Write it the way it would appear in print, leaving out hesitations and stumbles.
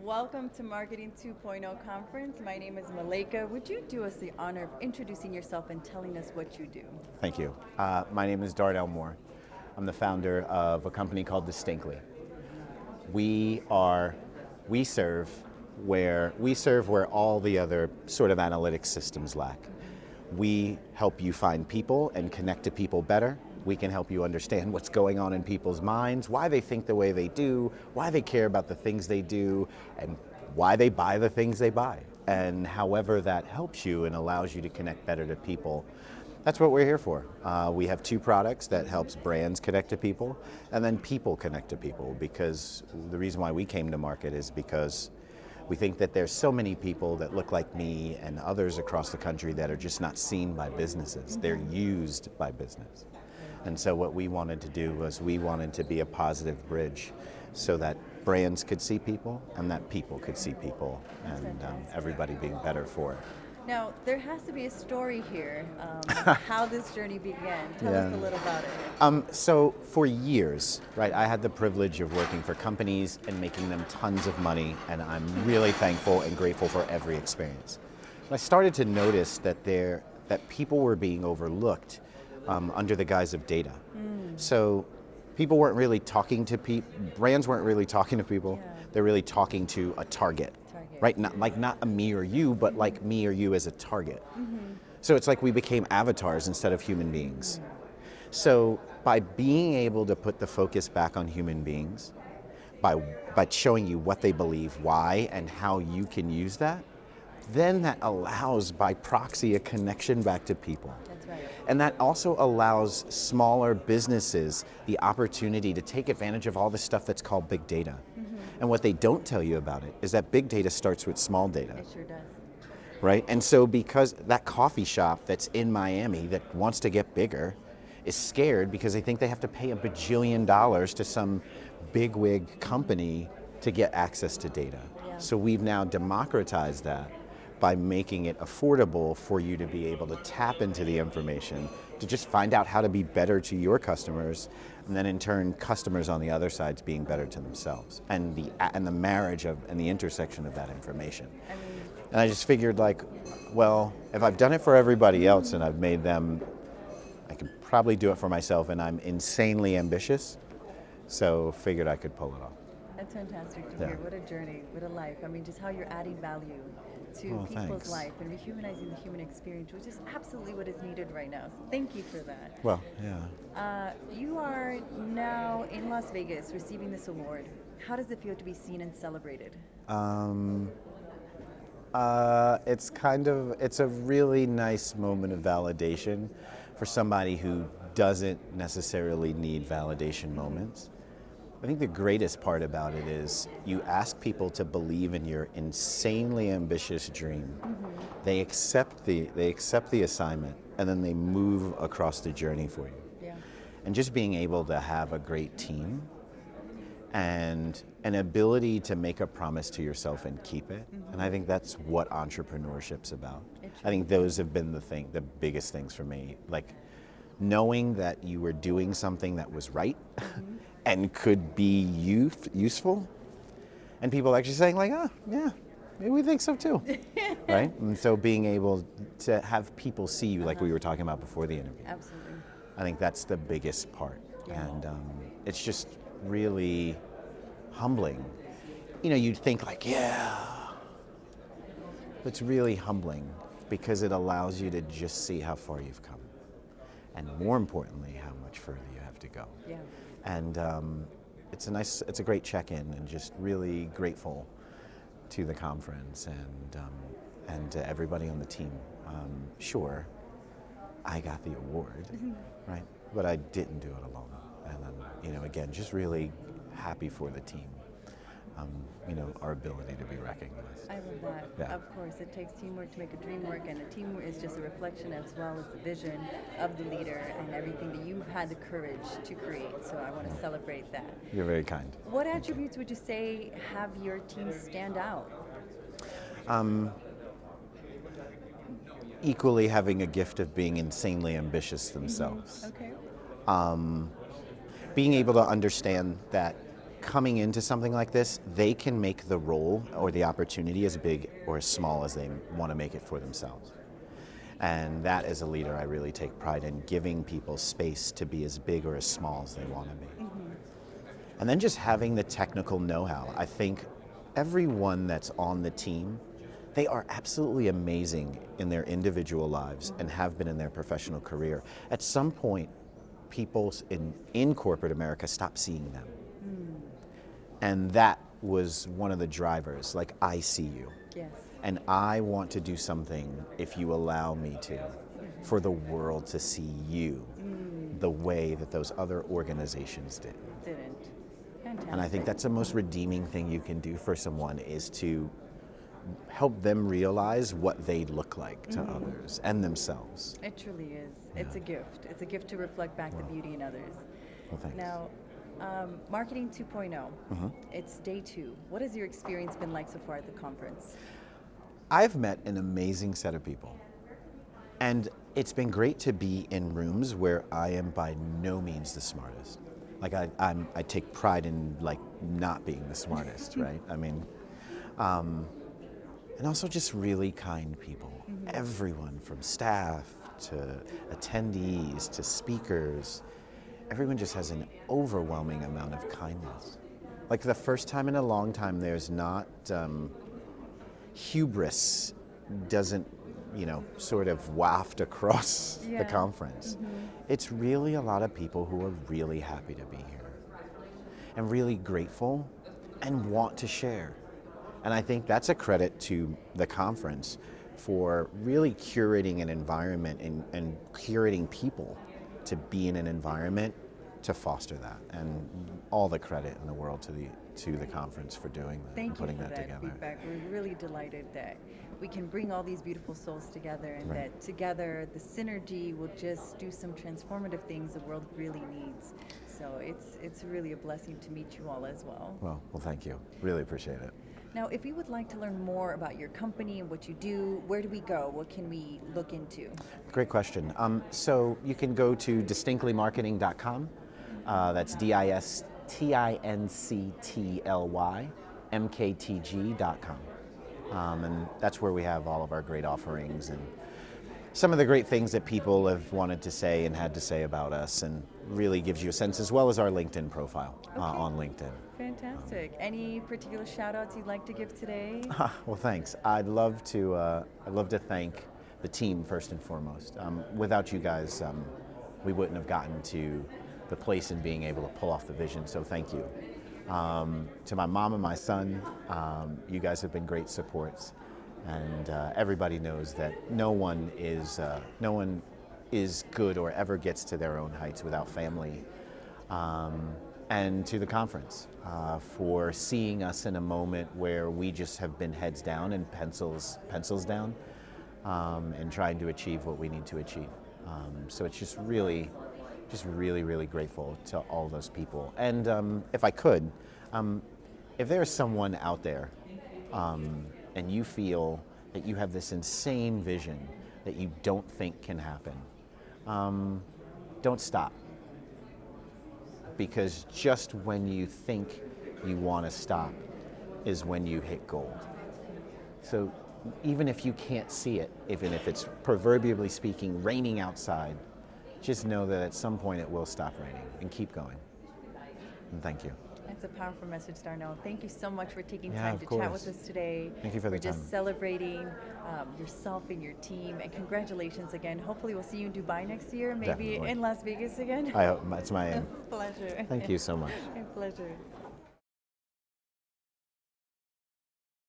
Welcome to Marketing 2.0 conference. My name is Malika. Would you do us the honor of introducing yourself and telling us what you do? Thank you. My name is Darnel Moore. I'm the founder of a company called Distinctly. We serve where all the other sort of analytics systems lack. We help you find people and connect to people better. We can help you understand what's going on in people's minds, why they think the way they do, why they care about the things they do, and why they buy the things they buy. And however that helps you and allows you to connect better to people, that's what we're here for. We have two products that helps brands connect to people, and then people connect to people, because the reason why we came to market is because we think that there's so many people that look like me and others across the country that are just not seen by businesses. They're used by business. And so what we wanted to do was we wanted to be a positive bridge so that brands could see people and that people could see people, and everybody being better for it. Now, there has to be a story here, how this journey began. Tell us a little about it. So for years, right, I had the privilege of working for companies and making them tons of money, and I'm really thankful and grateful for every experience. I started to notice that people were being overlooked under the guise of data. So people weren't really talking to brands weren't really talking to people. They're really talking to a target. Right? Not a me or you, but like me or you as a target. So it's like we became avatars instead of human beings. So by being able to put the focus back on human beings, by showing you what they believe, why, and how you can use that, then that allows by proxy a connection back to people. That's right. And that also allows smaller businesses the opportunity to take advantage of all the stuff that's called big data. And what they don't tell you about it is that big data starts with small data. It sure does. Right? And so because that coffee shop that's in Miami that wants to get bigger is scared because they think they have to pay $1 bajillion to some bigwig company to get access to data. Yeah. So we've now democratized that by making it affordable for you to be able to tap into the information, to just find out how to be better to your customers, and then in turn, customers on the other side's being better to themselves, and the marriage of and the intersection of that information. And I just figured, like, well, if I've done it for everybody else and I've made them, I can probably do it for myself, and I'm insanely ambitious, so figured I could pull it off. That's fantastic to hear. What a journey, what a life. I mean, just how you're adding value to people's thanks. life and rehumanizing the human experience, which is absolutely what is needed right now. So thank you for that. Well, yeah. You are now in Las Vegas receiving this award. How does it feel to be seen and celebrated? It's a really nice moment of validation for somebody who doesn't necessarily need validation moments. I think the greatest part about it is you ask people to believe in your insanely ambitious dream. They accept the assignment, and then they move across the journey for you. Yeah. And just being able to have a great team and an ability to make a promise to yourself and keep it. And I think that's what entrepreneurship's about. I think those have been the biggest things for me. Like knowing that you were doing something that was right and could be useful, and people actually saying like, oh, yeah, maybe we think so too, right? And so being able to have people see you like we were talking about before the interview. Absolutely. I think that's the biggest part. Yeah. And it's just really humbling. You know, you'd think like, yeah, but it's really humbling because it allows you to just see how far you've come. And more importantly, how much further you have to go. Yeah. And it's a great check-in, and just really grateful to the conference and to everybody on the team. Sure, I got the award, right? But I didn't do it alone. And again, just really happy for the team. Our ability to be recognized. I love that. Yeah. Of course, it takes teamwork to make a dream work, and a team is just a reflection as well as the vision of the leader and everything that you've had the courage to create. So I want to celebrate that. You're very kind. What attributes would you say have your team stand out? Equally having a gift of being insanely ambitious themselves. Okay. Being able to understand that coming into something like this, they can make the role or the opportunity as big or as small as they want to make it for themselves. And that, as a leader, I really take pride in giving people space to be as big or as small as they want to be. And then just having the technical know-how. I think everyone that's on the team, they are absolutely amazing in their individual lives and have been in their professional career. At some point, people in corporate America stop seeing them. And that was one of the drivers, like, I see you. Yes. And I want to do something, if you allow me to, for the world to see you the way that those other organizations didn't. Fantastic. And I think that's the most redeeming thing you can do for someone, is to help them realize what they look like to others and themselves. It truly is. It's a gift. It's a gift to reflect back the beauty in others. Well, thanks. Now, Marketing 2.0, it's day 2. What has your experience been like so far at the conference? I've met an amazing set of people. And it's been great to be in rooms where I am by no means the smartest. Like, I take pride in, like, not being the smartest, right? I mean, and also just really kind people. Everyone from staff to attendees to speakers, everyone just has an overwhelming amount of kindness. Like, the first time in a long time, there's not, hubris doesn't, sort of waft across the conference. It's really a lot of people who are really happy to be here and really grateful and want to share. And I think that's a credit to the conference for really curating an environment and curating people to be in an environment to foster that. And all the credit in the world to the conference for doing that and putting that together. Feedback. We're really delighted that we can bring all these beautiful souls together, and that together the synergy will just do some transformative things the world really needs. So it's really a blessing to meet you all as well. Well, thank you. Really appreciate it. Now, if we would like to learn more about your company and what you do, where do we go? What can we look into? Great question. So you can go to distinctlymarketing.com. That's DISTINCTLY MKTG.com. And that's where we have all of our great offerings and some of the great things that people have wanted to say and had to say about us, and really gives you a sense, as well as our LinkedIn profile on LinkedIn. Fantastic. Any particular shout outs you'd like to give today? Well, thanks. I'd love to thank the team first and foremost. Without you guys, we wouldn't have gotten to the place in being able to pull off the vision, so thank you. To my mom and my son, you guys have been great supports, and everybody knows that no one is good or ever gets to their own heights without family. And to the conference for seeing us in a moment where we just have been heads down and pencils down, and trying to achieve what we need to achieve. So it's just really, really grateful to all those people. And if I could, if there's someone out there and you feel that you have this insane vision that you don't think can happen, don't stop. Because just when you think you want to stop is when you hit gold. So even if you can't see it, even if it's proverbially speaking raining outside, just know that at some point it will stop raining, and keep going. And thank you. That's a powerful message, Darnel. Thank you so much for taking Yeah, time of to course. chat with us today. Thank you for the time. Just celebrating yourself and your team, and congratulations again. Hopefully we'll see you in Dubai next year, maybe Definitely. in Las Vegas again. I hope that's my aim. Pleasure. Thank you so much. My pleasure.